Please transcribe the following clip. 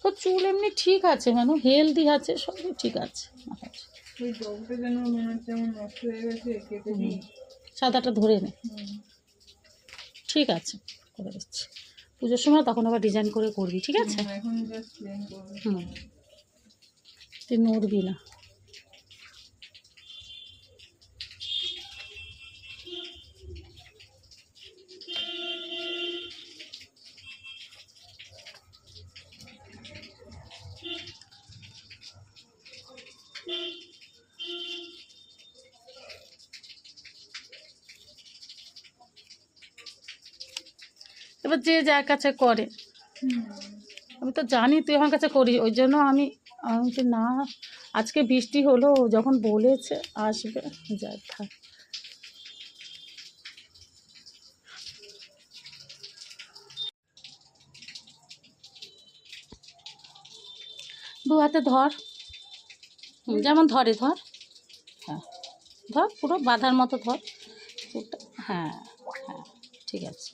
তো চুল এমনি ঠিক আছে, মানে হেলদি আছে, সবই ঠিক আছে। ওই ডগটা যেন মনে হচ্ছে এমন নষ্ট হয়ে গেছে, কেটে দিই। সাদাটা ধরে নে, ঠিক আছে করে দিচ্ছি। পুজোর সময় তখন আবার ডিজাইন করে করবি, ঠিক আছে? এখন জাস্ট প্লেন করবো। তুই নড়বি না। এবার যে যার কাছে করে, আমি তো জানি তুই আমার কাছে করিস, ওই জন্য আমি তো না, আজকে বৃষ্টি হলো, যখন বলেছে আসবে, যাই থাক। দু হাতে ধর, যেমন ধরে ধর, হ্যাঁ ধর, পুরো বাঁধার মতো ধর। হ্যাঁ হ্যাঁ ঠিক আছে।